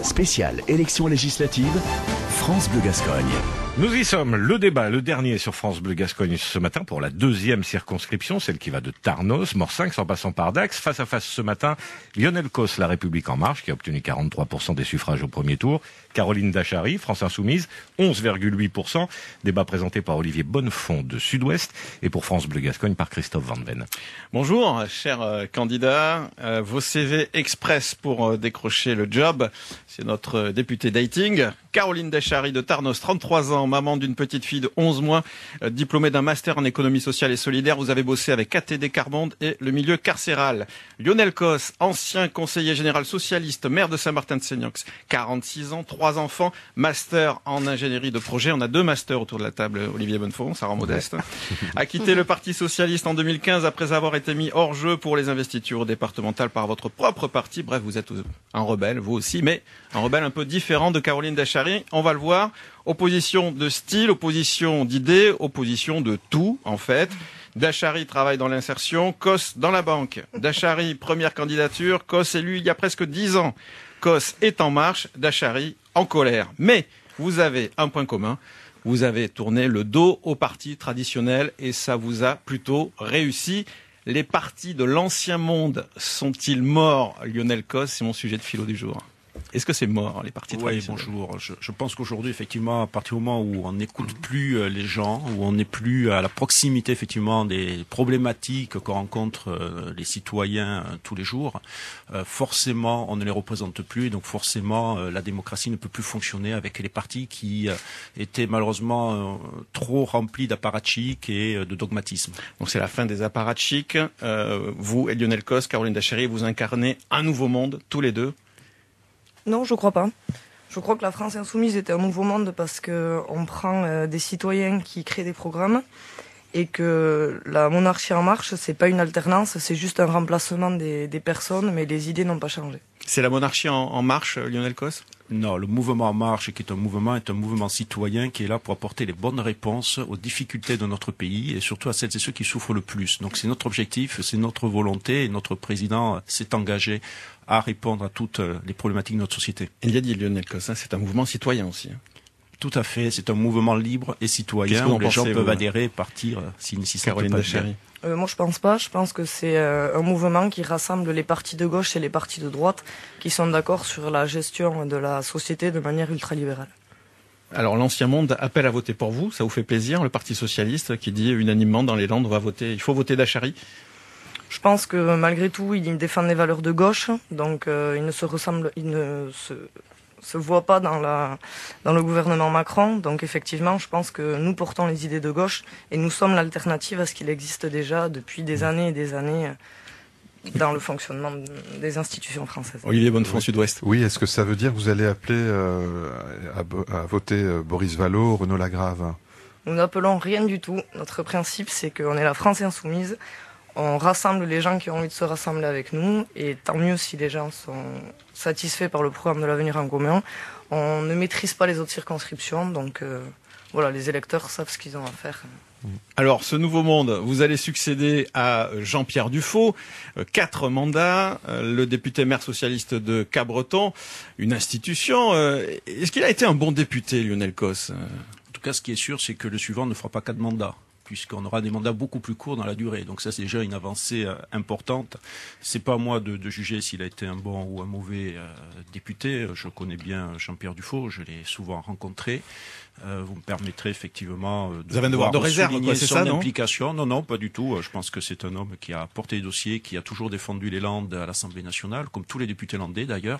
Spéciale élection législative, France Bleu Gascogne. Nous y sommes, le débat, le dernier sur France Bleu Gascogne ce matin pour la deuxième circonscription, celle qui va de Tarnos, Morcinq, en passant par Dax. Face à face ce matin, Lionel Cos, La République En Marche, qui a obtenu 43% des suffrages au premier tour. Caroline Dachary, France Insoumise, 11,8%. Débat présenté par Olivier Bonnefond de Sud-Ouest et pour France Bleu Gascogne par Christophe Van Ven. Bonjour, chers candidats. Vos CV express pour décrocher le job. C'est notre député dating. Caroline Dachary de Tarnos, 33 ans, maman d'une petite fille de 11 mois, diplômée d'un master en économie sociale et solidaire. Vous avez bossé avec ATD Carmonde et le milieu carcéral. Lionel Cos, ancien conseiller général socialiste, maire de Saint-Martin-de-Seignox, 46 ans, 3 enfants, master en ingénierie de projet. On a 2 masters autour de la table, Olivier Bonnefond, ça rend modeste. A quitté le Parti socialiste en 2015 après avoir été mis hors jeu pour les investitures départementales par votre propre parti. Bref, vous êtes un rebelle, vous aussi, mais un rebelle un peu différent de Caroline Dachary. On va le voir. Opposition de style, opposition d'idées, opposition de tout, en fait. Dachary travaille dans l'insertion, Cos dans la banque. Dachary, première candidature, Cos élu il y a presque 10 ans. Cos est en marche, Dachary en colère. Mais vous avez un point commun. Vous avez tourné le dos aux partis traditionnels et ça vous a plutôt réussi. Les partis de l'ancien monde sont-ils morts, Lionel Cos? C'est mon sujet de philo du jour. Est-ce que c'est mort, les partis traditionnels? Oui, bonjour. Je pense qu'aujourd'hui, effectivement, à partir du moment où on n'écoute plus les gens, où on n'est plus à la proximité, effectivement, des problématiques que rencontrent les citoyens tous les jours, forcément, on ne les représente plus. Et donc, forcément, la démocratie ne peut plus fonctionner avec les partis qui étaient malheureusement trop remplis d'apparatchiks et de dogmatisme. Donc, c'est la fin des apparatchiks. Vous et Lionel Cos, Caroline Dachary, vous incarnez un nouveau monde, tous les deux. Non, je crois pas. Je crois que la France Insoumise était un nouveau monde parce que on prend des citoyens qui créent des programmes et que la monarchie en marche, c'est pas une alternance, c'est juste un remplacement des personnes, mais les idées n'ont pas changé. C'est la monarchie en marche, Lionel Cos? Non, le mouvement En Marche, qui est un mouvement citoyen qui est là pour apporter les bonnes réponses aux difficultés de notre pays et surtout à celles et ceux qui souffrent le plus. Donc c'est notre objectif, c'est notre volonté et notre président s'est engagé à répondre à toutes les problématiques de notre société. Il y a dit Lionel Cos, c'est un mouvement citoyen aussi. Tout à fait, c'est un mouvement libre et citoyen où les gens peuvent adhérer et partir si ça ne pas bien. Moi je pense pas, je pense que c'est un mouvement qui rassemble les partis de gauche et les partis de droite qui sont d'accord sur la gestion de la société de manière ultralibérale. Alors l'ancien monde appelle à voter pour vous, ça vous fait plaisir, le Parti socialiste qui dit unanimement dans les Landes il faut voter Dachary? Je pense que malgré tout, il défend les valeurs de gauche, donc il ne se voit pas dans le gouvernement Macron. Donc effectivement, je pense que nous portons les idées de gauche et nous sommes l'alternative à ce qu'il existe déjà depuis des années et des années dans le fonctionnement des institutions françaises. Olivier Bonnefond, Sud-Ouest. Oui, est-ce que ça veut dire que vous allez appeler à voter Boris Vallaud, Renaud Lagrave? Nous n'appelons rien du tout. Notre principe, c'est qu'on est la France Insoumise. On rassemble les gens qui ont envie de se rassembler avec nous, et tant mieux si les gens sont satisfaits par le programme de l'avenir en commun. On ne maîtrise pas les autres circonscriptions, donc voilà, les électeurs savent ce qu'ils ont à faire. Alors, ce nouveau monde, vous allez succéder à Jean-Pierre Dufaux, 4 mandats, le député maire socialiste de Cabreton, une institution. Est-ce qu'il a été un bon député, Lionel Cos? En tout cas, ce qui est sûr, c'est que le suivant ne fera pas 4 mandats. Puisqu'on aura des mandats beaucoup plus courts dans la durée. Donc ça, c'est déjà une avancée importante. C'est pas à moi de juger s'il a été un bon ou un mauvais député. Je connais bien Jean-Pierre Dufaux, je l'ai souvent rencontré. Vous me permettrez effectivement vous avez un devoir de réserve, quoi, c'est ça, non? Implication. Non, pas du tout. Je pense que c'est un homme qui a porté les dossiers, qui a toujours défendu les Landes à l'Assemblée nationale, comme tous les députés landais d'ailleurs.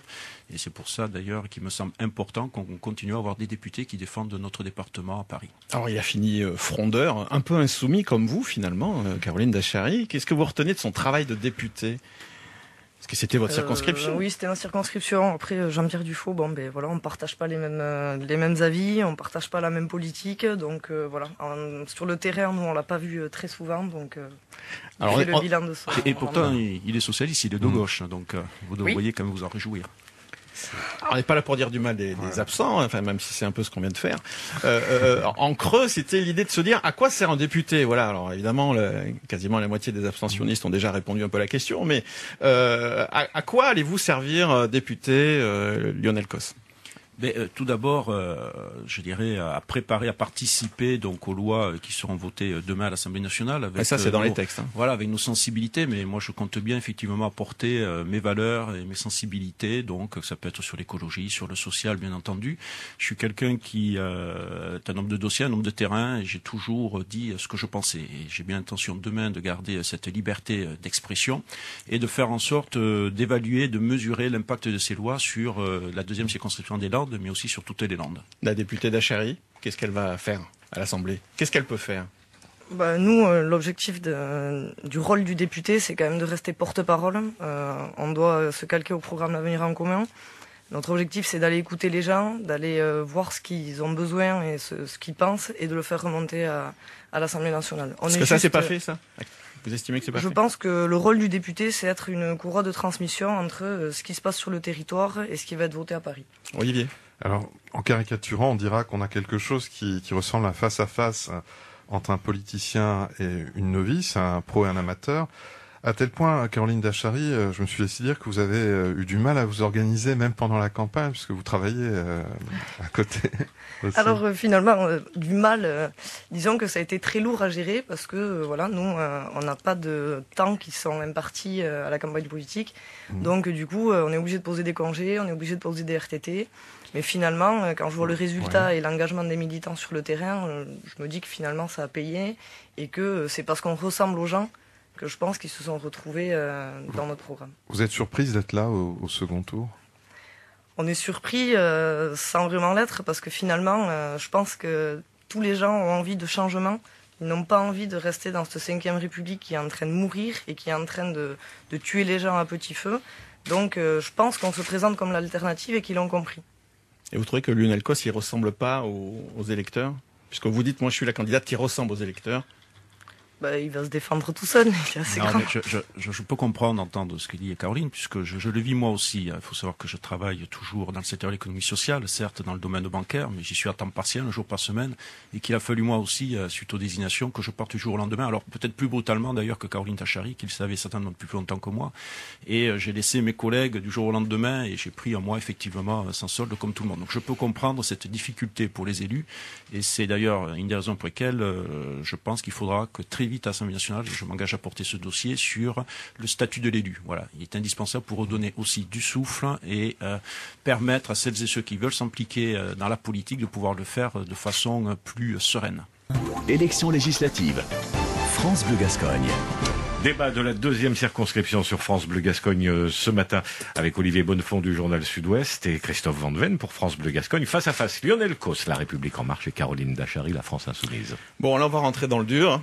Et c'est pour ça d'ailleurs qu'il me semble important qu'on continue à avoir des députés qui défendent notre département à Paris. Alors il a fini frondeur, un peu insoumis comme vous finalement, Caroline Dachary. Qu'est-ce que vous retenez de son travail de député? Est-ce que c'était votre circonscription? Oui, c'était ma circonscription. Après, Jean-Pierre Dufaux, voilà, on partage pas les mêmes avis, on partage pas la même politique, donc voilà. Sur le terrain, nous, on l'a pas vu très souvent, donc alors, le bilan de ça. Et pourtant, il est socialiste, il est de gauche, donc vous devriez quand même vous en réjouir. Alors, on n'est pas là pour dire du mal des absents, hein, enfin même si c'est un peu ce qu'on vient de faire. En creux, c'était l'idée de se dire à quoi sert un député. Voilà. Alors évidemment, quasiment la moitié des abstentionnistes ont déjà répondu un peu à la question, mais à quoi allez-vous servir député Lionel Cos? Mais, tout d'abord, je dirais à préparer, à participer donc aux lois qui seront votées demain à l'Assemblée nationale. Avec, et ça, c'est dans les textes. Hein. Voilà, avec nos sensibilités. Mais moi, je compte bien effectivement apporter mes valeurs et mes sensibilités. Donc, ça peut être sur l'écologie, sur le social, bien entendu. Je suis quelqu'un qui est un homme de dossier, un homme de terrain, et j'ai toujours dit ce que je pensais. Et j'ai bien l'intention demain de garder cette liberté d'expression et de faire en sorte d'évaluer, de mesurer l'impact de ces lois sur la deuxième circonscription des Landes, mais aussi sur toutes les Landes. La députée d'Achary, qu'est-ce qu'elle va faire à l'Assemblée? Qu'est-ce qu'elle peut faire? Nous, l'objectif du rôle du député, c'est quand même de rester porte-parole. On doit se calquer au programme L'Avenir en commun. Notre objectif, c'est d'aller écouter les gens, d'aller voir ce qu'ils ont besoin et ce qu'ils pensent, et de le faire remonter à l'Assemblée nationale. Est-ce que ça, c'est pas fait, ça? Vous estimez que c'est pas fait? Je pense que le rôle du député, c'est être une courroie de transmission entre ce qui se passe sur le territoire et ce qui va être voté à Paris. Olivier? Alors, en caricaturant, on dira qu'on a quelque chose qui ressemble à un face-à-face entre un politicien et une novice, un pro et un amateur. À tel point, Caroline Dachary, je me suis laissé dire que vous avez eu du mal à vous organiser, même pendant la campagne, puisque vous travaillez à côté. Aussi. Alors finalement, du mal, disons que ça a été très lourd à gérer, parce que voilà, nous, on n'a pas de temps qui sont impartis à la campagne politique. Donc du coup, on est obligé de poser des congés, on est obligé de poser des RTT. Mais finalement, quand je vois le résultat et l'engagement des militants sur le terrain, je me dis que finalement ça a payé, et que c'est parce qu'on ressemble aux gens que je pense qu'ils se sont retrouvés dans notre programme. Vous êtes surprise d'être là au second tour? On est surpris sans vraiment l'être, parce que finalement, je pense que tous les gens ont envie de changement. Ils n'ont pas envie de rester dans cette 5e République qui est en train de mourir et qui est en train de tuer les gens à petit feu. Donc je pense qu'on se présente comme l'alternative et qu'ils l'ont compris. Et vous trouvez que Lionel Cos, il ressemble pas aux électeurs? Puisque vous dites, moi je suis la candidate qui ressemble aux électeurs. Il va se défendre tout seul, mais il est assez grand. Je peux comprendre, entendre ce que dit Caroline, puisque je le vis moi aussi. Il faut savoir que je travaille toujours dans le secteur de l'économie sociale, certes dans le domaine bancaire, mais j'y suis à temps partiel, un jour par semaine, et qu'il a fallu moi aussi, suite aux désignations, que je parte du jour au lendemain. Alors peut-être plus brutalement d'ailleurs que Caroline Dachary, qui le savait certainement depuis plus longtemps que moi. Et j'ai laissé mes collègues du jour au lendemain, et j'ai pris en moi effectivement sans solde comme tout le monde. Donc je peux comprendre cette difficulté pour les élus, et c'est d'ailleurs une des raisons pour lesquelles je pense qu'il faudra que très vite à l'Assemblée nationale, je m'engage à porter ce dossier sur le statut de l'élu. Voilà, il est indispensable pour redonner aussi du souffle et permettre à celles et ceux qui veulent s'impliquer dans la politique de pouvoir le faire de façon plus sereine. Élection législative. France Bleu Gascogne. Débat de la 2e circonscription sur France Bleu Gascogne ce matin avec Olivier Bonnefond du journal Sud-Ouest et Christophe Van Ven pour France Bleu Gascogne. Face à face, Lionel Cos, La République en marche, et Caroline Dachary, La France Insoumise. Bon, là on va rentrer dans le dur.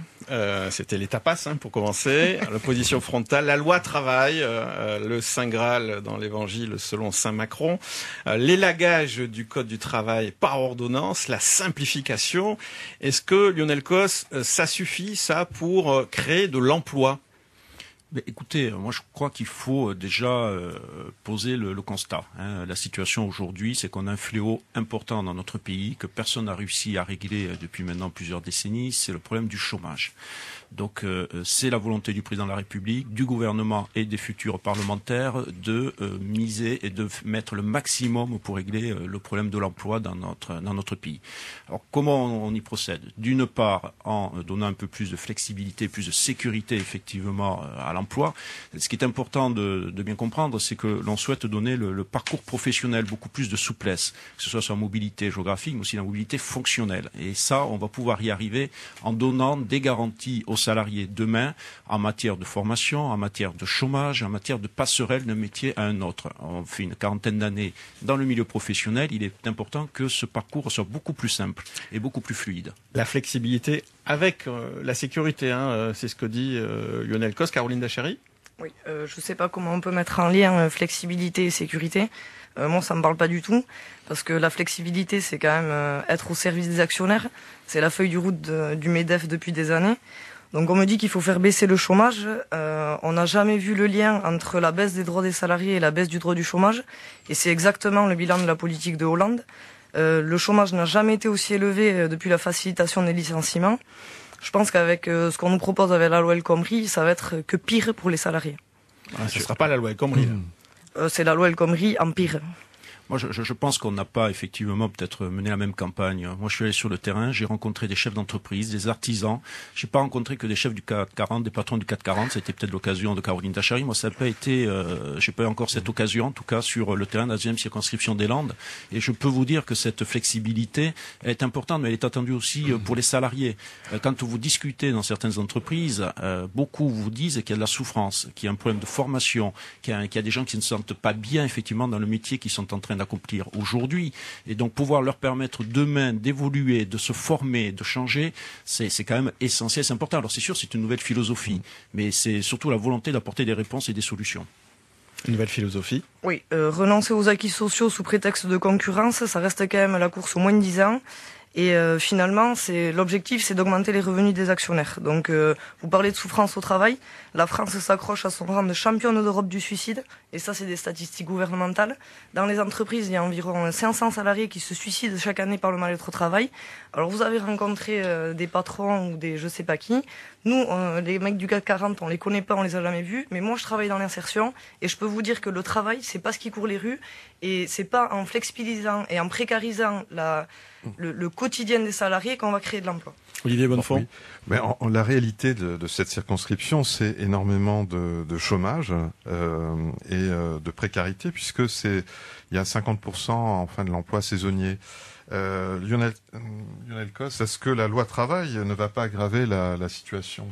C'était les tapas pour commencer. L'opposition frontale, la loi travail, le Saint Graal dans l'évangile selon Saint Macron, l'élagage du code du travail par ordonnance, la simplification. Est-ce que Lionel Cos, ça suffit ça pour créer de l'emploi? Mais écoutez, moi je crois qu'il faut déjà poser le constat. La situation aujourd'hui, c'est qu'on a un fléau important dans notre pays que personne n'a réussi à régler depuis maintenant plusieurs décennies, c'est le problème du chômage. Donc c'est la volonté du président de la République, du gouvernement et des futurs parlementaires de miser et de mettre le maximum pour régler le problème de l'emploi dans notre pays. Alors comment on y procède? D'une part, en donnant un peu plus de flexibilité, plus de sécurité effectivement à l'emploi. Ce qui est important de bien comprendre, c'est que l'on souhaite donner le parcours professionnel beaucoup plus de souplesse, que ce soit sur la mobilité géographique, mais aussi la mobilité fonctionnelle. Et ça, on va pouvoir y arriver en donnant des garanties aux salariés demain en matière de formation, en matière de chômage, en matière de passerelle d'un métier à un autre. On fait une quarantaine d'années dans le milieu professionnel, il est important que ce parcours soit beaucoup plus simple et beaucoup plus fluide. La flexibilité avec la sécurité, c'est ce que dit Lionel Cos. Caroline Dachary? Oui, je ne sais pas comment on peut mettre en lien flexibilité et sécurité. Moi, ça me parle pas du tout, parce que la flexibilité, c'est quand même être au service des actionnaires. C'est la feuille de route du MEDEF depuis des années. Donc on me dit qu'il faut faire baisser le chômage. On n'a jamais vu le lien entre la baisse des droits des salariés et la baisse du droit du chômage. Et c'est exactement le bilan de la politique de Hollande. Le chômage n'a jamais été aussi élevé depuis la facilitation des licenciements. Je pense qu'avec ce qu'on nous propose avec la loi El Khomri, ça va être que pire pour les salariés. Ce ne sera pas la loi El Khomri. C'est la loi El Khomri en pire. Moi, je pense qu'on n'a pas effectivement peut-être mené la même campagne. Moi, je suis allé sur le terrain, j'ai rencontré des chefs d'entreprise, des artisans. J'ai pas rencontré que des chefs du CAC 40, des patrons du CAC 40. C'était peut-être l'occasion de Caroline Dachary. Moi, ça n'a pas été, j'ai pas eu encore cette occasion, en tout cas sur le terrain de la deuxième circonscription des Landes. Et je peux vous dire que cette flexibilité est importante, mais elle est attendue aussi pour les salariés. Quand vous discutez dans certaines entreprises, beaucoup vous disent qu'il y a de la souffrance, qu'il y a un problème de formation, qu'il y a des gens qui ne se sentent pas bien effectivement dans le métier qu'ils sont en train d'accomplir aujourd'hui. Et donc pouvoir leur permettre demain d'évoluer, de se former, de changer, c'est quand même essentiel, c'est important. Alors c'est sûr, c'est une nouvelle philosophie, mais c'est surtout la volonté d'apporter des réponses et des solutions. Une nouvelle philosophie. Oui, renoncer aux acquis sociaux sous prétexte de concurrence, ça reste quand même la course au moins de 10 ans. Et finalement, l'objectif, c'est d'augmenter les revenus des actionnaires. Donc, vous parlez de souffrance au travail. La France s'accroche à son rang de championne d'Europe du suicide. Et ça, c'est des statistiques gouvernementales. Dans les entreprises, il y a environ 500 salariés qui se suicident chaque année par le mal-être au travail. Alors, vous avez rencontré des patrons ou des je sais pas qui. Nous, les mecs du CAC 40, on les connaît pas, on les a jamais vus. Mais moi, je travaille dans l'insertion. Et je peux vous dire que le travail, c'est pas ce qui court les rues. Et c'est pas en flexibilisant et en précarisant le quotidien des salariés qu'on va créer de l'emploi. Olivier Bonnefond. Oui. Mais la réalité de cette circonscription, c'est énormément de chômage et de précarité, puisque il y a 50% enfin de l'emploi saisonnier. Lionel Cos, est-ce que la loi travail ne va pas aggraver la situation ?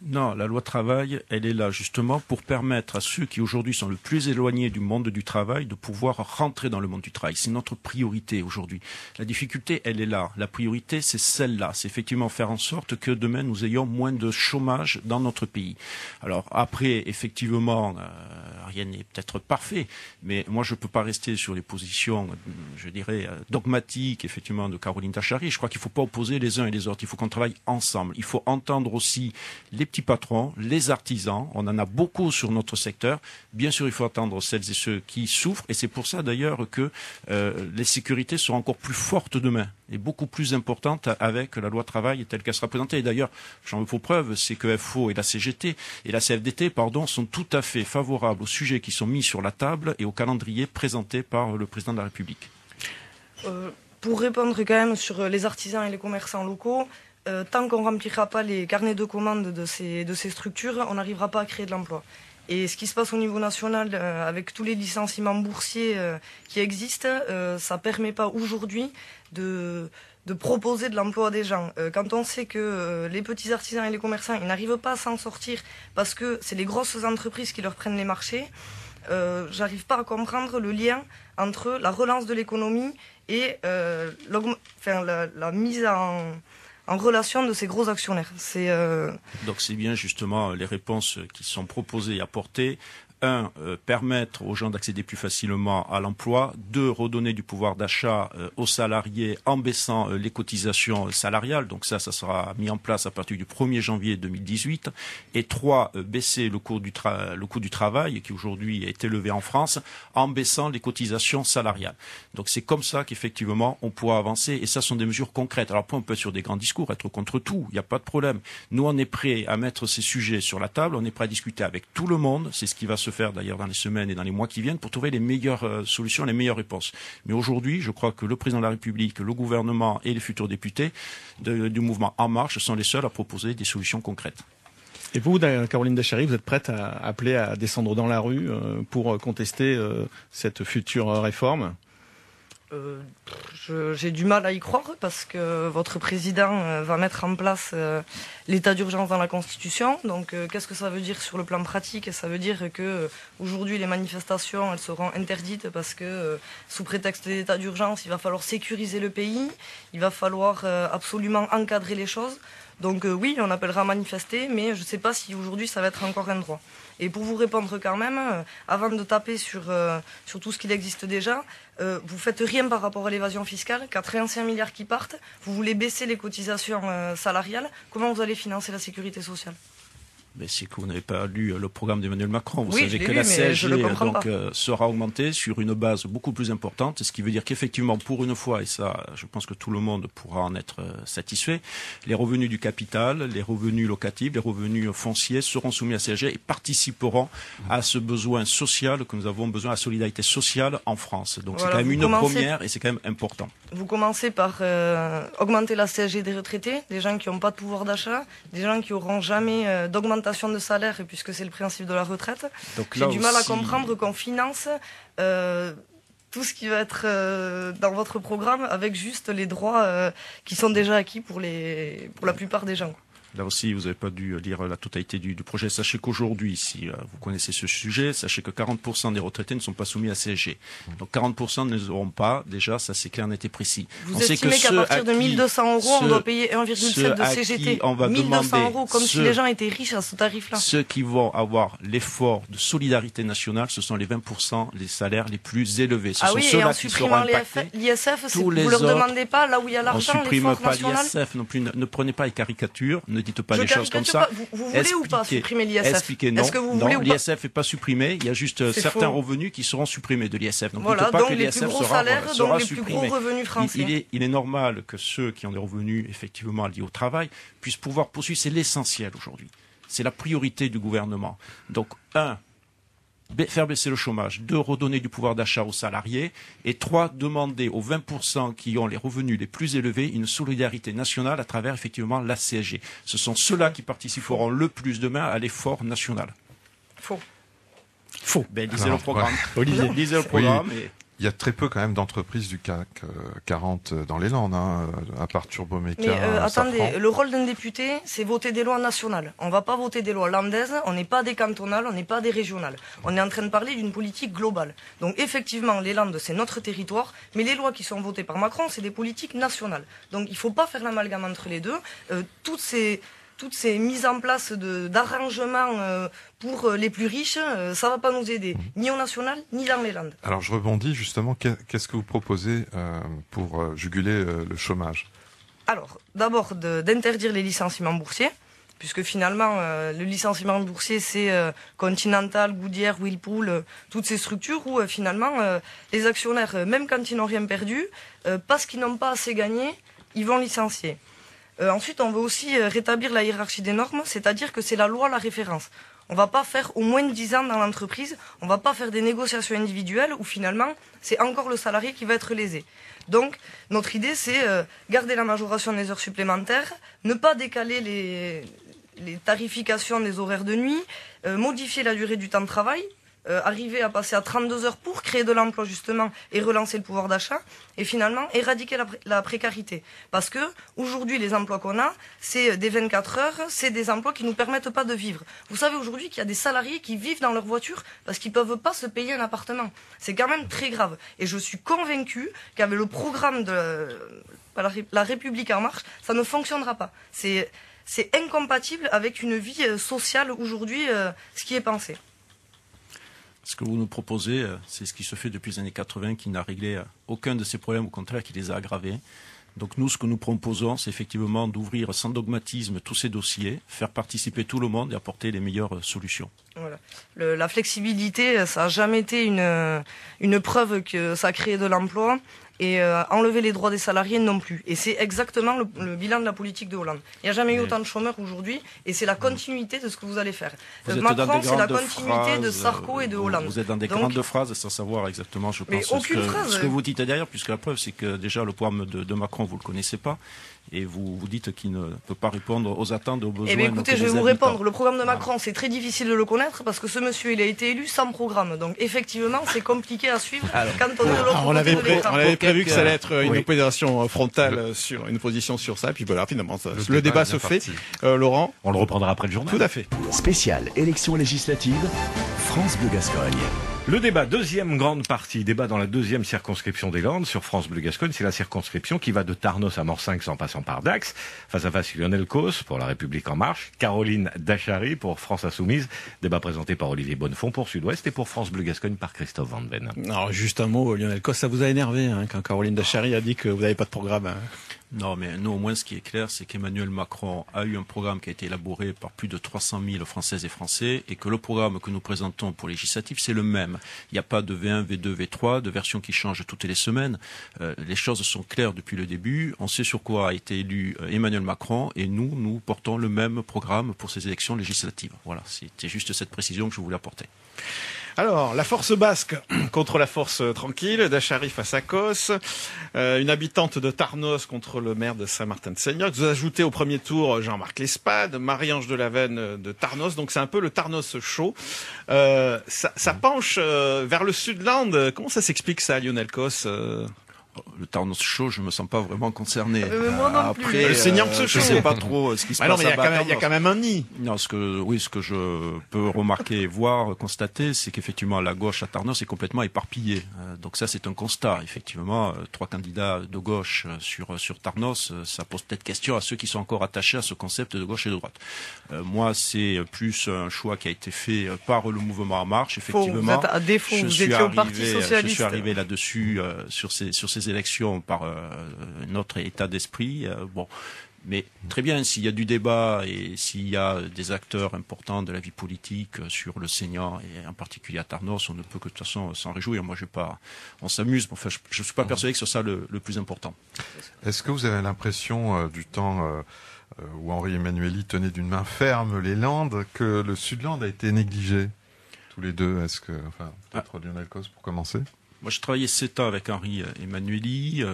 Non, la loi travail, elle est là justement pour permettre à ceux qui aujourd'hui sont le plus éloignés du monde du travail de pouvoir rentrer dans le monde du travail. C'est notre priorité aujourd'hui. La difficulté, elle est là. La priorité, c'est celle-là. C'est effectivement faire en sorte que demain, nous ayons moins de chômage dans notre pays. Alors après, effectivement, rien n'est peut-être parfait, mais moi, je ne peux pas rester sur les positions, je dirais, dogmatiques, effectivement, de Caroline Dachary. Je crois qu'il ne faut pas opposer les uns et les autres. Il faut qu'on travaille ensemble. Il faut entendre aussi les petits patrons, les artisans, on en a beaucoup sur notre secteur. Bien sûr, il faut attendre celles et ceux qui souffrent, et c'est pour ça d'ailleurs que les sécurités seront encore plus fortes demain, et beaucoup plus importantes avec la loi travail telle qu'elle sera présentée. Et d'ailleurs, j'en veux pour preuve, c'est que FO et la CGT et la CFDT, sont tout à fait favorables aux sujets qui sont mis sur la table et au calendrier présenté par le président de la République. Pour répondre quand même sur les artisans et les commerçants locaux, tant qu'on ne remplira pas les carnets de commandes de ces structures, on n'arrivera pas à créer de l'emploi. Et ce qui se passe au niveau national, avec tous les licenciements boursiers qui existent, ça ne permet pas aujourd'hui de proposer de l'emploi à des gens. Quand on sait que les petits artisans et les commerçants, ils n'arrivent pas à s'en sortir parce que c'est les grosses entreprises qui leur prennent les marchés, j'arrive pas à comprendre le lien entre la relance de l'économie et la mise en relation de ces gros actionnaires. Donc c'est bien justement les réponses qui sont proposées et apportées. 1, permettre aux gens d'accéder plus facilement à l'emploi. 2, redonner du pouvoir d'achat aux salariés en baissant les cotisations salariales. Donc ça sera mis en place à partir du 1er janvier 2018. Et 3, baisser le coût du travail, qui aujourd'hui est élevé en France, en baissant les cotisations salariales. Donc c'est comme ça qu'effectivement on pourra avancer. Et ça sont des mesures concrètes. Alors après, on peut être sur des grands discours, être contre tout, il n'y a pas de problème. Nous, on est prêt à mettre ces sujets sur la table, on est prêt à discuter avec tout le monde. C'est ce qui va se faire d'ailleurs dans les semaines et dans les mois qui viennent pour trouver les meilleures solutions, les meilleures réponses. Mais aujourd'hui, je crois que le président de la République, le gouvernement et les futurs députés du mouvement En Marche sont les seuls à proposer des solutions concrètes. Et vous, Caroline Dachary, vous êtes prête à appeler à descendre dans la rue pour contester cette future réforme ? J'ai du mal à y croire parce que votre président va mettre en place l'état d'urgence dans la Constitution. Donc qu'est-ce que ça veut dire sur le plan pratique ? Ça veut dire que aujourd'hui les manifestations elles seront interdites parce que sous prétexte d'état d'urgence il va falloir sécuriser le pays, il va falloir absolument encadrer les choses. Donc oui, on appellera à manifester, mais je ne sais pas si aujourd'hui ça va être encore un droit. Et pour vous répondre quand même, avant de taper sur tout ce qu'il existe déjà, vous faites rien par rapport à l'évasion fiscale, 85 milliards qui partent, vous voulez baisser les cotisations salariales, comment vous allez financer la sécurité sociale ? Mais c'est que vous n'avez pas lu le programme d'Emmanuel Macron. Vous oui, savez que lu, la CSG sera augmentée sur une base beaucoup plus importante, ce qui veut dire qu'effectivement, pour une fois, et ça, je pense que tout le monde pourra en être satisfait, les revenus du capital, les revenus locatifs, les revenus fonciers seront soumis à la CSG et participeront à ce besoin social que nous avons besoin, à la solidarité sociale en France. Donc voilà, c'est quand même une première et c'est quand même important. Vous commencez par augmenter la CSG des retraités, des gens qui n'ont pas de pouvoir d'achat, des gens qui n'auront jamais d'augmentation de salaire, puisque c'est le principe de la retraite. J'ai du mal à comprendre qu'on finance tout ce qui va être dans votre programme avec juste les droits qui sont déjà acquis pour la plupart des gens. Là aussi, vous n'avez pas dû lire la totalité du projet. Sachez qu'aujourd'hui, si vous connaissez ce sujet, sachez que 40% des retraités ne sont pas soumis à CSG. Donc 40% ne les auront pas. Déjà, ça c'est clair, net et précis. Vous estimez qu'à partir de 1 200 €, on doit payer 1,7 de CGT. 1 200 €, comme si les gens étaient riches à ce tarif-là. Ceux qui vont avoir l'effort de solidarité nationale, ce sont les 20% les salaires les plus élevés. Ce sont ceux-là qui seront impactés. L'ISF, vous ne leur demandez pas, là où il y a l'argent, l'effort national. On supprime pas l'ISF non plus. Ne prenez pas les caricatures. Ne dites pas des choses comme ça. Vous voulez ou pas supprimer l'ISF ? Expliquez non. Non, l'ISF n'est pas supprimé. Il y a juste certains revenus qui seront supprimés de l'ISF. Donc voilà, dites pas que l'ISF sera les plus gros revenus français. Il est normal que ceux qui ont des revenus effectivement liés au travail puissent pouvoir poursuivre. C'est l'essentiel aujourd'hui. C'est la priorité du gouvernement. Donc, faire baisser le chômage, 2, redonner du pouvoir d'achat aux salariés, et 3, demander aux 20% qui ont les revenus les plus élevés une solidarité nationale à travers effectivement la CSG. Ce sont ceux-là qui participeront le plus demain à l'effort national. Faux. Lisez le programme. Olivier, lisez le programme. Oui. Il y a très peu quand même d'entreprises du CAC 40 dans les Landes, à part Turboméca. Mais attendez, le rôle d'un député, c'est voter des lois nationales. On ne va pas voter des lois landaises, on n'est pas des cantonales, on n'est pas des régionales. On est en train de parler d'une politique globale. Donc effectivement, les Landes, c'est notre territoire, mais les lois qui sont votées par Macron, c'est des politiques nationales. Donc il ne faut pas faire l'amalgame entre les deux. Toutes ces mises en place d'arrangements pour les plus riches, ça ne va pas nous aider, ni au national, ni dans les Landes. Alors je rebondis justement, qu'est-ce que vous proposez pour juguler le chômage ? Alors, d'abord d'interdire les licenciements boursiers, puisque finalement, le licenciement boursier, c'est Continental, Goodyear, Whirlpool, toutes ces structures où finalement, les actionnaires, même quand ils n'ont rien perdu, parce qu'ils n'ont pas assez gagné, ils vont licencier. Ensuite, on veut aussi rétablir la hiérarchie des normes, c'est-à-dire que c'est la loi la référence. On ne va pas faire au moins 10 ans dans l'entreprise, on ne va pas faire des négociations individuelles où finalement, c'est encore le salarié qui va être lésé. Donc, notre idée, c'est garder la majoration des heures supplémentaires, ne pas décaler les tarifications des horaires de nuit, modifier la durée du temps de travail, arriver à passer à 32 heures pour créer de l'emploi justement et relancer le pouvoir d'achat et finalement éradiquer la précarité. Parce que aujourd'hui les emplois qu'on a, c'est des 24 heures, c'est des emplois qui ne nous permettent pas de vivre. Vous savez aujourd'hui qu'il y a des salariés qui vivent dans leur voiture parce qu'ils ne peuvent pas se payer un appartement. C'est quand même très grave. Et je suis convaincue qu'avec le programme de la République en marche, ça ne fonctionnera pas. C'est incompatible avec une vie sociale aujourd'hui, ce qui est pensé. Ce que vous nous proposez, c'est ce qui se fait depuis les années 80, qui n'a réglé aucun de ces problèmes, au contraire, qui les a aggravés. Donc nous, ce que nous proposons, c'est effectivement d'ouvrir sans dogmatisme tous ces dossiers, faire participer tout le monde et apporter les meilleures solutions. Voilà. La flexibilité, ça n'a jamais été une preuve que ça crée de l'emploi. Et enlever les droits des salariés non plus. Et c'est exactement le bilan de la politique de Hollande. Il n'y a jamais eu autant de chômeurs aujourd'hui, et c'est la continuité de ce que vous allez faire. Macron, c'est la continuité de Sarko et de Hollande. Vous êtes dans des grandes phrases sans savoir exactement, je pense, ce que vous dites derrière, puisque la preuve, c'est que déjà le programme de Macron, vous ne le connaissez pas, et vous dites qu'il ne peut pas répondre aux attentes, aux besoins. Eh bien écoutez, je vais vous répondre. Le programme de Macron, c'est très difficile de le connaître, parce que ce monsieur, il a été élu sans programme. Donc effectivement, c'est compliqué à suivre quand on est de l'autre côté de l'écran. On avait prévu que ça allait être une opération frontale sur une position sur ça, puis voilà, finalement, le débat se fait. Laurent, on le reprendra après le journal. Tout à fait. Spéciale élection législative, France Bleu Gascogne. Le débat, deuxième grande partie, débat dans la deuxième circonscription des Landes sur France Bleu Gascogne. C'est la circonscription qui va de Tarnos à Morcinx en passant par Dax. Face à face, Lionel Causse pour La République En Marche, Caroline Dachary pour France Insoumise. Débat présenté par Olivier Bonnefond pour Sud-Ouest et pour France Bleu Gascogne par Christophe Van Ven. Alors juste un mot, Lionel Causse, ça vous a énervé quand Caroline Dachary a dit que vous n'avez pas de programme. Non, mais nous, au moins, ce qui est clair, c'est qu'Emmanuel Macron a eu un programme qui a été élaboré par plus de 300 000 Françaises et Français et que le programme que nous présentons pour législatif, c'est le même. Il n'y a pas de V1, V2, V3, de versions qui changent toutes les semaines. Les choses sont claires depuis le début. On sait sur quoi a été élu Emmanuel Macron et nous portons le même programme pour ces élections législatives. Voilà, c'était juste cette précision que je voulais apporter. Alors, la force basque contre la force tranquille, Dachary face à Causse, une habitante de Tarnos contre le maire de Saint-Martin-de-Seigneur. Vous ajoutez au premier tour Jean-Marc Lespade, Marie-Ange Delavenne de Tarnos, donc c'est un peu le Tarnos chaud. Ça penche vers le Sud-Land. Comment ça s'explique ça, Lionel Causse Le Tarnos chaud, je me sens pas vraiment concerné. Moi non plus. Le Seigneur je sais pas trop ce qui se passe. Non, mais il y a quand même un nid. Non, ce que je peux remarquer, voir, constater, c'est qu'effectivement la gauche à Tarnos est complètement éparpillée. Donc ça, c'est un constat. Effectivement, 3 candidats de gauche sur Tarnos, ça pose peut-être question à ceux qui sont encore attachés à ce concept de gauche et de droite. Moi, c'est plus un choix qui a été fait par le mouvement En Marche. Effectivement, vous êtes à défaut, vous étiez au Parti Socialiste. Je suis arrivé là-dessus sur ces élections par notre état d'esprit. Mais très bien, s'il y a du débat et s'il y a des acteurs importants de la vie politique sur le Seigneur et en particulier à Tarnos, on ne peut que de toute façon s'en réjouir. Moi, on s'amuse. Enfin, je suis pas persuadé que ce soit le plus important. Est-ce que vous avez l'impression du temps où Henri Emmanuelli tenait d'une main ferme les Landes que le Sud-Land a été négligé tous les deux? Est-ce que, peut-être Lionel Causse pour commencer? Moi, je travaillais 7 ans avec Henri Emmanuelli, je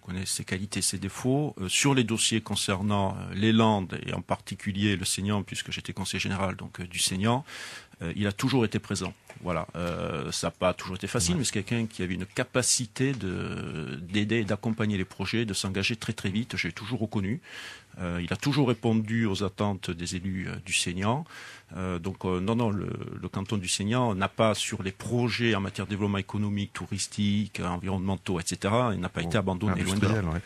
connais ses qualités, ses défauts. Sur les dossiers concernant les Landes, et en particulier le Seignan, puisque j'étais conseiller général donc du Seignan, il a toujours été présent. Voilà, ça n'a pas toujours été facile, mais c'est quelqu'un qui avait une capacité d'aider et d'accompagner les projets, de s'engager très très vite, j'ai toujours reconnu. Il a toujours répondu aux attentes des élus du Seignan. Non, le canton du Seignan n'a pas, sur les projets en matière de développement économique, touristique, environnementaux, etc., il n'a pas été abandonné, loin de là. Ouais.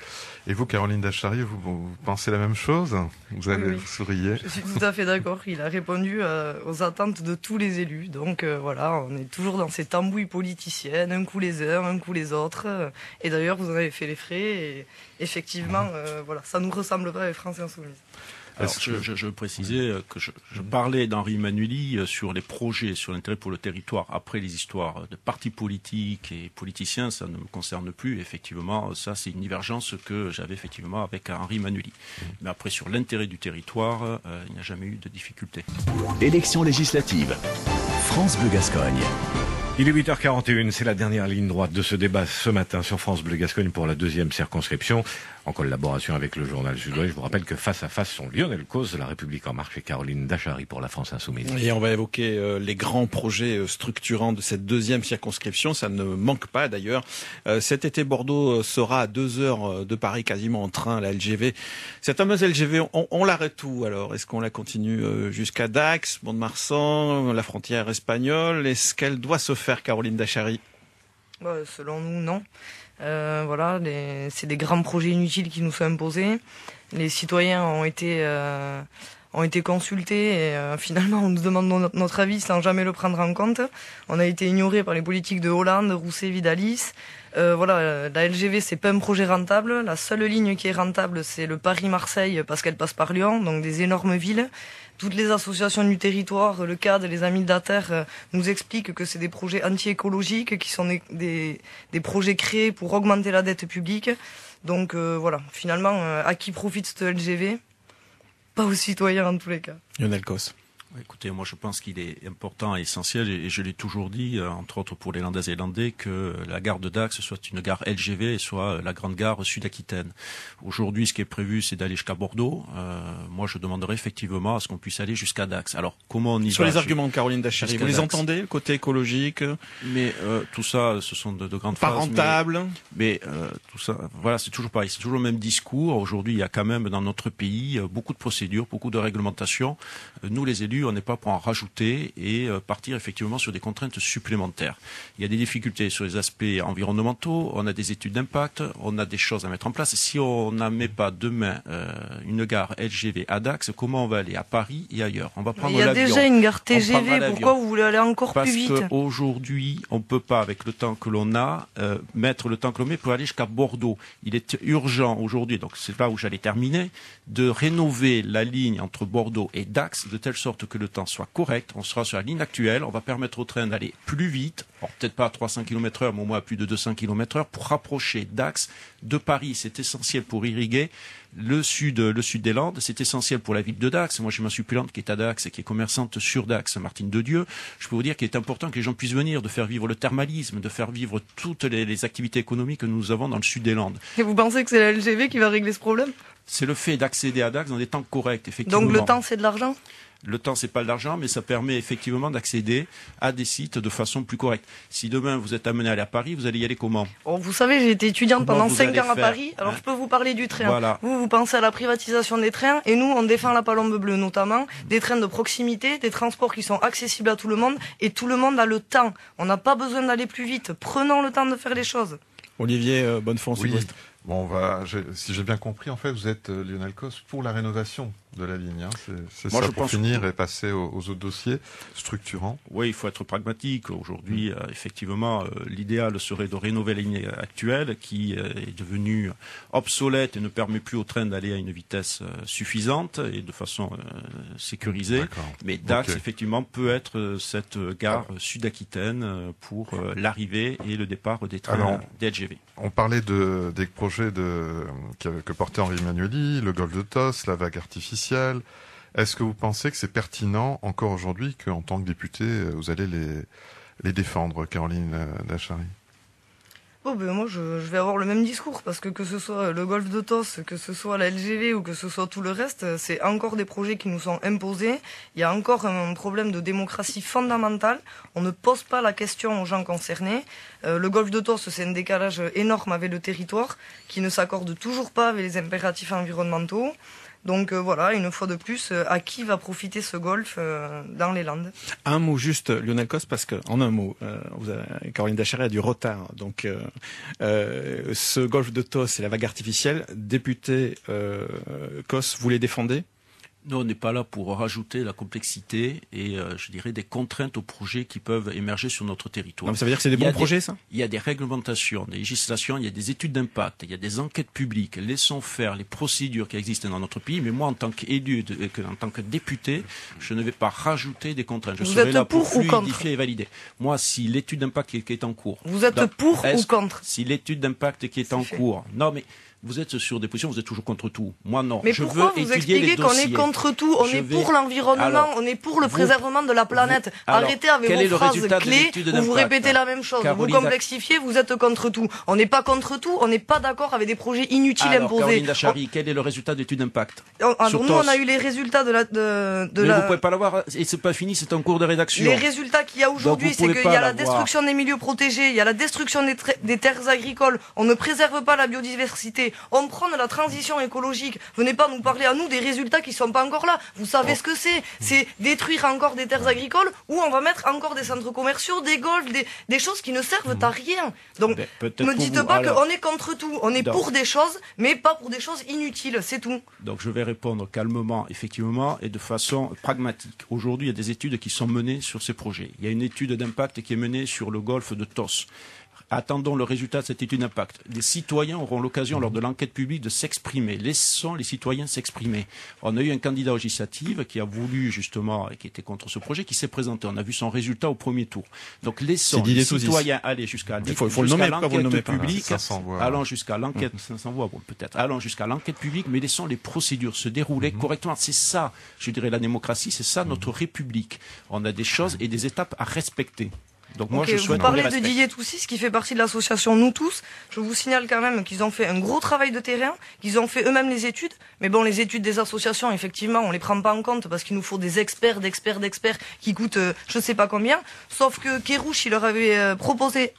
Et vous, Caroline Dachary, vous pensez la même chose? Vous souriez? Je suis tout à fait d'accord. Il a répondu aux attentes de tous les élus. Donc voilà, on est toujours dans ces tambouilles politiciennes, un coup les uns, un coup les autres. Et d'ailleurs, vous en avez fait les frais. Et effectivement, voilà, ça nous ressemble pas avec France Insoumise. Alors, je précisais que je parlais d'Henri Emmanuelli sur les projets, sur l'intérêt pour le territoire. Après, les histoires de partis politiques et politiciens, ça ne me concerne plus. Effectivement, ça, c'est une divergence que j'avais effectivement avec Henri Emmanuelli. Mais après, sur l'intérêt du territoire, il n'y a jamais eu de difficulté. Élection législative. France Bleu Gascogne. Il est 8h41, c'est la dernière ligne droite de ce débat ce matin sur France Bleu Gascogne pour la deuxième circonscription, en collaboration avec le journal Sud-Ouest. Je vous rappelle que face à face sont Lionel Causse de La République En Marche et Caroline Dachary pour la France Insoumise. Et on va évoquer les grands projets structurants de cette deuxième circonscription, ça ne manque pas d'ailleurs. Cet été, Bordeaux sera à 2 heures de Paris, quasiment en train, la LGV. Cette fameuse LGV, on l'arrête où alors? Est-ce qu'on la continue jusqu'à Dax, Mont-de-Marsan, la frontière espagnole? Est-ce qu'elle doit se faire, Caroline Dachary? Selon nous, non. Voilà, c'est des grands projets inutiles qui nous sont imposés. Les citoyens ont été consultés et finalement on nous demande notre avis sans jamais le prendre en compte. On a été ignorés par les politiques de Hollande, Rousset, Vidalis. La LGV, c'est pas un projet rentable. La seule ligne qui est rentable, c'est le Paris-Marseille parce qu'elle passe par Lyon, donc des énormes villes. Toutes les associations du territoire, le CAD, les Amis de la Terre, nous expliquent que c'est des projets anti-écologiques, qui sont des projets créés pour augmenter la dette publique. Donc finalement, à qui profite cette LGV? Pas aux citoyens en tous les cas. Lionel Causse. Écoutez, moi je pense qu'il est important et essentiel, et je l'ai toujours dit, entre autres pour les Landaises et Landais, que la gare de Dax soit une gare LGV et soit la grande gare sud-Aquitaine. Aujourd'hui, ce qui est prévu, c'est d'aller jusqu'à Bordeaux. Moi, je demanderais effectivement à ce qu'on puisse aller jusqu'à Dax. Alors, comment on y va? Sur les arguments de Caroline Dachary, vous les entendez, le côté écologique? Mais tout ça, ce sont de grandes phrases. Pas rentable. Mais tout ça, voilà, c'est toujours pareil, c'est toujours le même discours. Aujourd'hui, il y a quand même dans notre pays beaucoup de procédures, beaucoup de réglementations. Nous, les élus, plus, on n'est pas pour en rajouter et partir effectivement sur des contraintes supplémentaires. Il y a des difficultés sur les aspects environnementaux, on a des études d'impact, on a des choses à mettre en place. Si on n'en met pas demain une gare LGV à Dax, comment on va aller à Paris et ailleurs? On va prendre l'avion. Il y a déjà une gare TGV, pourquoi vous voulez aller encore plus vite? Parce qu'aujourd'hui, on ne peut pas, avec le temps que l'on a, mettre le temps que l'on met pour aller jusqu'à Bordeaux. Il est urgent aujourd'hui, donc c'est là où j'allais terminer, de rénover la ligne entre Bordeaux et Dax, de telle sorte que le temps soit correct. On sera sur la ligne actuelle, on va permettre au train d'aller plus vite, peut-être pas à 300 km/h, mais au moins à plus de 200 km/h, pour rapprocher Dax de Paris. C'est essentiel pour irriguer le sud des Landes, c'est essentiel pour la ville de Dax. Moi, j'ai ma suppléante qui est à Dax et qui est commerçante sur Dax, Martine de Dieu. Je peux vous dire qu'il est important que les gens puissent venir, de faire vivre le thermalisme, de faire vivre toutes les activités économiques que nous avons dans le sud des Landes. Et vous pensez que c'est la LGV qui va régler ce problème? C'est le fait d'accéder à Dax dans des temps corrects, effectivement. Donc le temps, c'est de l'argent? Le temps, c'est pas de l'argent, mais ça permet effectivement d'accéder à des sites de façon plus correcte. Si demain vous êtes amené à aller à Paris, vous allez y aller comment? Vous savez, j'ai été étudiante pendant 5 ans à Paris, alors hein? je peux vous parler du train. Voilà. Vous pensez à la privatisation des trains, et nous, on défend la palombe bleue, notamment des trains de proximité, des transports qui sont accessibles à tout le monde, et tout le monde a le temps. On n'a pas besoin d'aller plus vite. Prenons le temps de faire les choses. Olivier Bonnefond, Oui. Sud-Ouest. Bon, si j'ai bien compris, en fait, vous êtes Lionel Cos pour la rénovation de la ligne. Hein. C'est Moi, ça je pour pense finir et passer aux autres dossiers structurants. Oui, il faut être pragmatique. Aujourd'hui, effectivement, l'idéal serait de rénover la ligne actuelle qui est devenue obsolète et ne permet plus au train d'aller à une vitesse suffisante et de façon sécurisée. D'accord. Mais Dax, Ok. effectivement, peut être cette gare sud-aquitaine pour l'arrivée et le départ des trains des LGV. On parlait des projets que portait Henri Emmanuelli, le golfe de Tos, la vague artificielle. Est-ce que vous pensez que c'est pertinent encore aujourd'hui qu'en tant que député, vous allez les défendre, Caroline Dachary? Moi, je vais avoir le même discours, parce que ce soit le golfe de Tos, que ce soit la LGV ou que ce soit tout le reste, c'est encore des projets qui nous sont imposés. Il y a encore un problème de démocratie fondamentale. On ne pose pas la question aux gens concernés. Le golfe de Tos, c'est un décalage énorme avec le territoire, qui ne s'accorde toujours pas avec les impératifs environnementaux. Donc voilà, une fois de plus, à qui va profiter ce golfe dans les Landes? Un mot juste, Lionel Cos, parce que en un mot, Caroline Dachary a du retard. Donc, ce golfe de Tos et la vague artificielle, député Cos, vous les défendez? Nous, on n'est pas là pour rajouter la complexité et, je dirais, des contraintes aux projets qui peuvent émerger sur notre territoire. Non, mais ça veut dire que c'est des bons projets, ça? Il y a des réglementations, des législations, il y a des études d'impact, il y a des enquêtes publiques. Laissons faire les procédures qui existent dans notre pays. Mais moi, en tant qu'élu, en tant que député, je ne vais pas rajouter des contraintes. Je serai là pour fluidifier et valider. Moi, si l'étude d'impact qui est en cours... Vous êtes pour ou contre? Si l'étude d'impact qui est en cours... Non, mais... Vous êtes sur des positions, vous êtes toujours contre tout. Moi, non. Mais je pourquoi veux vous étudier les expliquez qu'on dossiers. est contre tout? On est pour l'environnement, on est pour le préservement de la planète. Arrêtez avec vos phrases clés où vous répétez la même chose. Vous complexifiez, vous êtes contre tout. On n'est pas contre tout, on n'est pas d'accord avec des projets inutiles imposés. Caroline Dachary, quel est le résultat d'études d'impact? Nous, on a eu les résultats de la... Vous pouvez pas l'avoir, et c'est pas fini, c'est en cours de rédaction. Les résultats qu'il y a aujourd'hui, c'est qu'il y a la destruction des milieux protégés, il y a la destruction des terres agricoles, on ne préserve pas la biodiversité, on prend de la transition écologique. Venez pas nous parler à nous des résultats qui sont pas encore là. Vous savez ce que c'est? C'est détruire encore des terres agricoles ou on va mettre encore des centres commerciaux, des golfs, des choses qui ne servent à rien. Donc, ne dites pas qu'on est contre tout. On est pour des choses, mais pas pour des choses inutiles. C'est tout. Donc, je vais répondre calmement, effectivement, et de façon pragmatique. Aujourd'hui, il y a des études qui sont menées sur ces projets. Il y a une étude d'impact qui est menée sur le golfe de Tos. Attendons le résultat de cette étude d'impact. Les citoyens auront l'occasion, lors de l'enquête publique, de s'exprimer. Laissons les citoyens s'exprimer. On a eu un candidat législatif qui a voulu, justement, et qui était contre ce projet, qui s'est présenté. On a vu son résultat au premier tour. Donc, laissons les citoyens aller jusqu'à l'enquête publique. Allons jusqu'à l'enquête, 500 voix, peut-être. Allons jusqu'à l'enquête publique, mais laissons les procédures se dérouler correctement. C'est ça, je dirais, la démocratie, c'est ça notre République. On a des choses et des étapes à respecter. Donc moi, je souhaite vous parlez de Didier Toussys, qui fait partie de l'association Nous Tous. Je vous signale quand même qu'ils ont fait un gros travail de terrain, qu'ils ont fait eux-mêmes les études. Mais bon, les études des associations, effectivement, on les prend pas en compte parce qu'il nous faut des experts qui coûtent je sais pas combien. Sauf que Kérouche, il leur avait proposé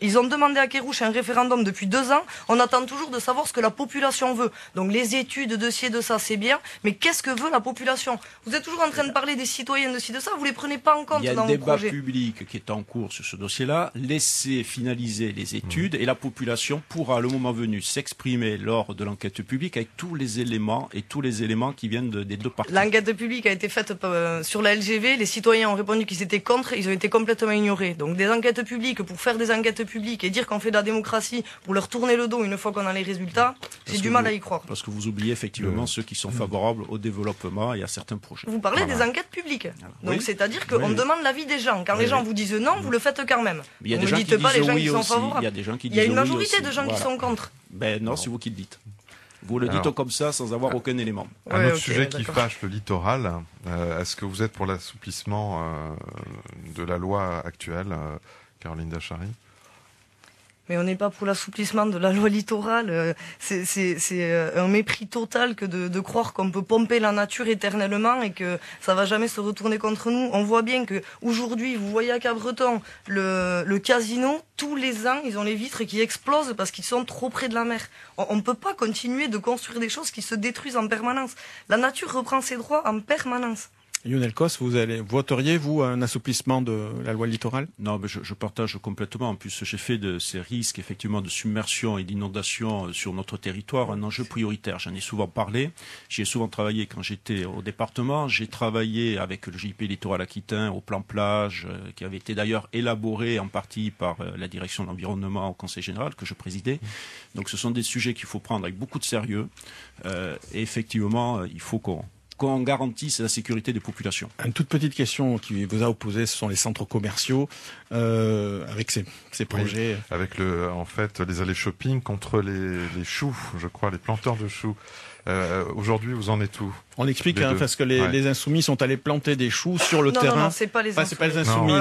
Ils ont demandé à Kerrouche un référendum depuis 2 ans. On attend toujours de savoir ce que la population veut. Donc les études de ci et de ça, c'est bien. Mais qu'est-ce que veut la population? Vous êtes toujours en train de parler des citoyens de ci de ça. Vous les prenez pas en compte dans vos projets. Il y a un débat public qui est en cours sur ce dossier-là. Laissez finaliser les études et la population pourra, le moment venu, s'exprimer lors de l'enquête publique avec tous les éléments qui viennent des 2 parties. L'enquête publique a été faite sur la LGV. Les citoyens ont répondu qu'ils étaient contre. Ils ont été complètement ignorés. Donc des enquêtes publiques pour faire des enquêtes publiques et dire qu'on fait de la démocratie pour leur tourner le dos une fois qu'on a les résultats, j'ai du mal à y croire. Parce que vous oubliez effectivement ceux qui sont favorables au développement et à certains projets. Vous parlez des enquêtes publiques. Donc c'est-à-dire qu'on demande l'avis des gens. Quand les gens vous disent non, vous le faites quand même. Il y a ne des gens dites pas les gens qui sont aussi. favorables. Il y a des gens qui Il y a disent une majorité oui de gens qui sont contre. Ben non, c'est vous qui le dites. Vous le dites comme ça sans avoir aucun élément. Un autre sujet qui fâche, le littoral. Est-ce que vous êtes pour l'assouplissement de la loi actuelle, Caroline Dachary? Mais on n'est pas pour l'assouplissement de la loi littorale. C'est un mépris total que de croire qu'on peut pomper la nature éternellement et que ça va jamais se retourner contre nous. On voit bien que aujourd'hui, vous voyez à Cabreton, le casino, tous les ans, ils ont les vitres qui explosent parce qu'ils sont trop près de la mer. On ne peut pas continuer de construire des choses qui se détruisent en permanence. La nature reprend ses droits en permanence. Lionel Cos, voteriez, vous, un assouplissement de la loi littorale? Non, mais je partage complètement. En plus, j'ai fait de ces risques, effectivement, de submersion et d'inondation sur notre territoire un enjeu prioritaire. J'en ai souvent parlé. J'y ai souvent travaillé quand j'étais au département. J'ai travaillé avec le JIP Littoral Aquitain au plan plage, qui avait été d'ailleurs élaboré en partie par la direction de l'environnement au Conseil général, que je présidais. Donc, ce sont des sujets qu'il faut prendre avec beaucoup de sérieux. Et effectivement, il faut qu'on garantisse la sécurité des populations. Une toute petite question qui vous a opposé, ce sont les centres commerciaux avec ces projets. Oui, avec en fait les allées shopping contre les choux, je crois, les planteurs de choux. Aujourd'hui, vous en êtes où? On explique parce que les insoumis sont allés planter des choux sur le terrain. Non, c'est pas les insoumis. C'est pas les insoumis,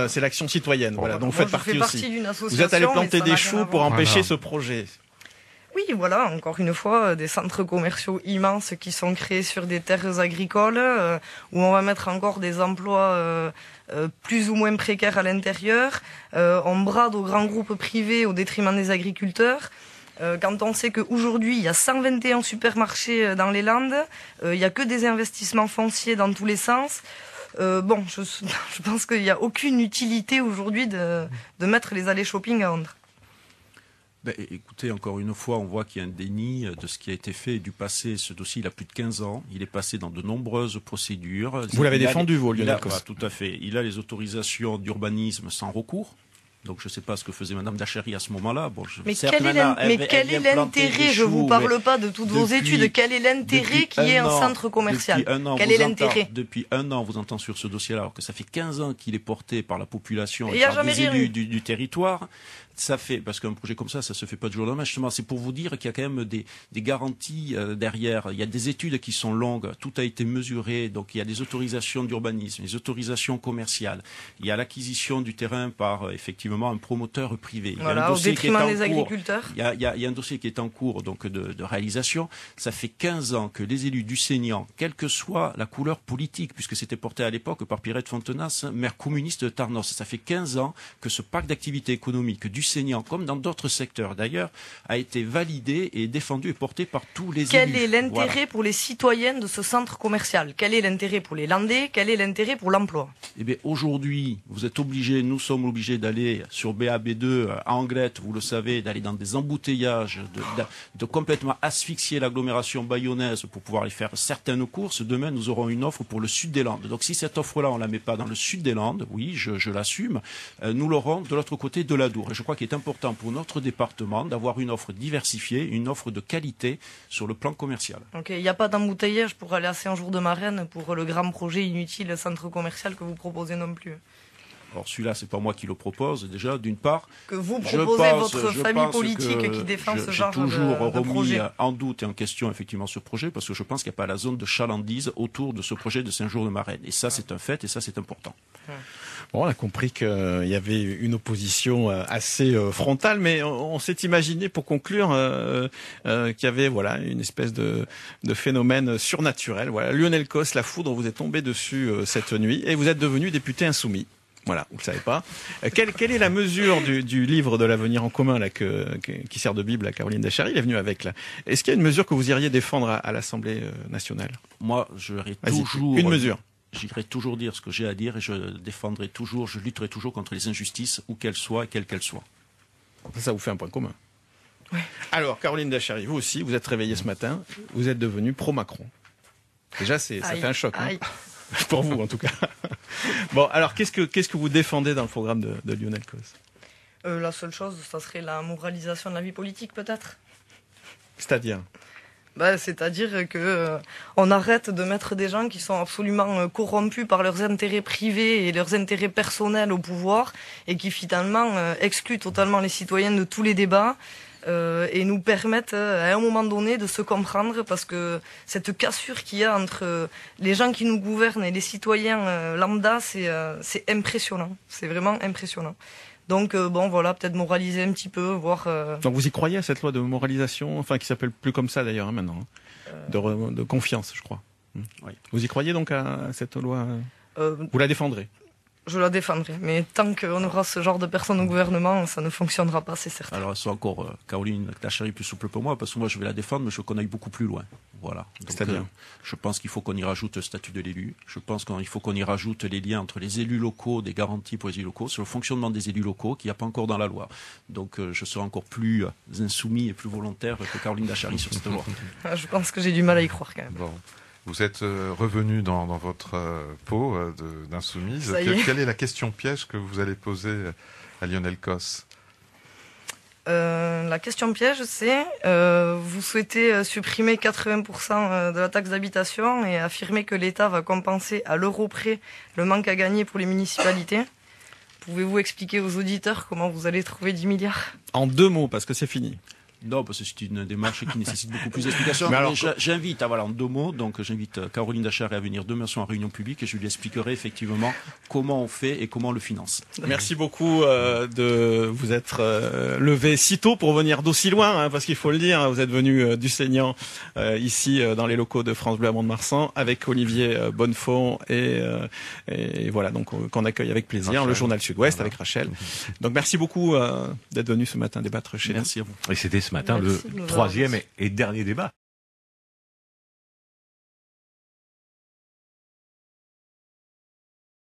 c'est l'action citoyenne. Voilà, donc vous faites partie aussi. Vous êtes allés planter des choux pour empêcher ce projet. Oui, voilà, encore une fois, des centres commerciaux immenses qui sont créés sur des terres agricoles, où on va mettre encore des emplois plus ou moins précaires à l'intérieur. On brade aux grands groupes privés au détriment des agriculteurs. Quand on sait qu'aujourd'hui, il y a 121 supermarchés dans les Landes, il n'y a que des investissements fonciers dans tous les sens. Je pense qu'il n'y a aucune utilité aujourd'hui de mettre les allées shopping à Ondres. Écoutez, encore une fois, on voit qu'il y a un déni de ce qui a été fait du passé. Ce dossier, il a plus de 15 ans. Il est passé dans de nombreuses procédures. Vous l'avez défendu, vous, Lionel Cos. Tout à fait. Il a les autorisations d'urbanisme sans recours. Donc je ne sais pas ce que faisait Madame Dachary à ce moment-là. Mais quel est l'intérêt? Je ne vous parle pas de toutes vos études. Quel est l'intérêt qu'il y ait un centre commercial? Quel est l'intérêt? Depuis 1 an, vous entendez sur ce dossier-là, alors que ça fait 15 ans qu'il est porté par la population et par des élus du territoire. Ça fait, parce qu'un projet comme ça se fait pas du jour au lendemain. Justement, c'est pour vous dire qu'il y a quand même des garanties derrière. Il y a des études qui sont longues. Tout a été mesuré. Donc, il y a des autorisations d'urbanisme, des autorisations commerciales. Il y a l'acquisition du terrain par, effectivement, un promoteur privé. Voilà, au détriment des agriculteurs. Il y a un dossier qui est en cours, donc, de réalisation. Ça fait 15 ans que les élus du Seignan, quelle que soit la couleur politique, puisque c'était porté à l'époque par Pierrette Fontenas, maire communiste de Tarnos. Ça fait 15 ans que ce parc d'activité économique du Seignan, comme dans d'autres secteurs d'ailleurs, a été validé et défendu et porté par tous les élus. Quel est l'intérêt pour les citoyens de ce centre commercial? Quel est l'intérêt pour les Landais? Quel est l'intérêt pour l'emploi? Eh bien, aujourd'hui, nous sommes obligés d'aller sur BAB2 à Anglette, vous le savez, d'aller dans des embouteillages, de complètement asphyxier l'agglomération bayonnaise pour pouvoir aller faire certaines courses. Demain, nous aurons une offre pour le sud des Landes. Donc, si cette offre-là, on la met pas dans le sud des Landes, oui, je l'assume, nous l'aurons de l'autre côté de l'Adour. Et je crois qu'il est important pour notre département d'avoir une offre diversifiée, une offre de qualité sur le plan commercial. Ok, il n'y a pas d'embouteillage pour aller à Saint-Jour-de-Marraine pour le grand projet inutile centre commercial que vous proposez non plus. Alors celui-là, c'est pas moi qui le propose, déjà, d'une part. Que vous proposez votre famille politique qui défend ce genre de projet. J'ai toujours remis en doute et en question, effectivement, ce projet, parce que je pense qu'il n'y a pas la zone de chalandise autour de ce projet de Saint-Jour-de-Marraine. Et ça, c'est un fait, et ça, c'est important. Bon, on a compris qu'il y avait une opposition assez frontale, mais on s'est imaginé, pour conclure, qu'il y avait une espèce de phénomène surnaturel. Voilà, Lionel Cos, la foudre vous est tombée dessus cette nuit, et vous êtes devenu député insoumis. Voilà, vous le savez pas. Quelle est la mesure du livre de l'avenir en commun là qui sert de Bible à Caroline Dachary? Il est venu avec là. Est-ce qu'il y a une mesure que vous iriez défendre à l'Assemblée nationale? Moi, j'irai toujours une mesure. J'irai toujours dire ce que j'ai à dire et je défendrai toujours, je lutterai toujours contre les injustices où qu'elles soient et quelles qu'elles soient. Ça vous fait un point commun. Oui. Alors, Caroline Dachary, vous aussi, vous êtes réveillée ce matin, vous êtes devenue pro-Macron. Déjà, ça fait un choc. Hein pour vous, en tout cas. Bon, alors, qu'est-ce que vous défendez dans le programme de Lionel Cos? La seule chose, ça serait la moralisation de la vie politique, peut-être. C'est-à-dire? C'est-à-dire que on arrête de mettre des gens qui sont absolument corrompus par leurs intérêts privés et leurs intérêts personnels au pouvoir et qui finalement excluent totalement les citoyens de tous les débats et nous permettent à un moment donné de se comprendre, parce que cette cassure qu'il y a entre les gens qui nous gouvernent et les citoyens lambda, c'est impressionnant, c'est vraiment impressionnant. Donc voilà, peut-être moraliser un petit peu, voir... Donc vous y croyez à cette loi de moralisation, enfin qui s'appelle plus comme ça d'ailleurs maintenant, de confiance, je crois. Oui. Vous y croyez donc à cette loi? Vous la défendrez? Je la défendrai, mais tant qu'on aura ce genre de personnes au gouvernement, ça ne fonctionnera pas, c'est certain. Alors, c'est encore Caroline Dachary plus souple que moi, parce que moi je vais la défendre, mais je veux qu'on aille beaucoup plus loin. Voilà. Donc, je pense qu'il faut qu'on y rajoute le statut de l'élu. Je pense qu'il faut qu'on y rajoute les liens entre les élus locaux, des garanties pour les élus locaux, sur le fonctionnement des élus locaux, qu'il n'y a pas encore dans la loi. Donc, je serai encore plus insoumis et plus volontaire que Caroline Dachary sur cette loi. Je pense que j'ai du mal à y croire quand même. Bon. Vous êtes revenu dans votre peau d'insoumise. Quelle est la question piège que vous allez poser à Lionel Cos? La question piège, c'est vous souhaitez supprimer 80% de la taxe d'habitation et affirmer que l'État va compenser à l'euro près le manque à gagner pour les municipalités. Pouvez-vous expliquer aux auditeurs comment vous allez trouver 10 milliards? En 2 mots, parce que c'est fini. Non, parce que c'est une démarche qui nécessite beaucoup plus d'explications. Mais alors, j'invite, en 2 mots, donc j'invite Caroline Dachary à venir demain soir en réunion publique et je lui expliquerai effectivement comment on fait et comment on le finance. Merci beaucoup de vous être levé si tôt pour venir d'aussi loin, parce qu'il faut le dire, vous êtes venu du Seignan ici dans les locaux de France Bleu à Mont-de-Marsan avec Olivier Bonnefond et voilà, donc qu'on accueille avec plaisir, Rachel. Le journal Sud-Ouest avec Rachel. Donc merci beaucoup d'être venu ce matin débattre chez nous. Merci à vous. Et c'était ce matin le 3e et dernier débat.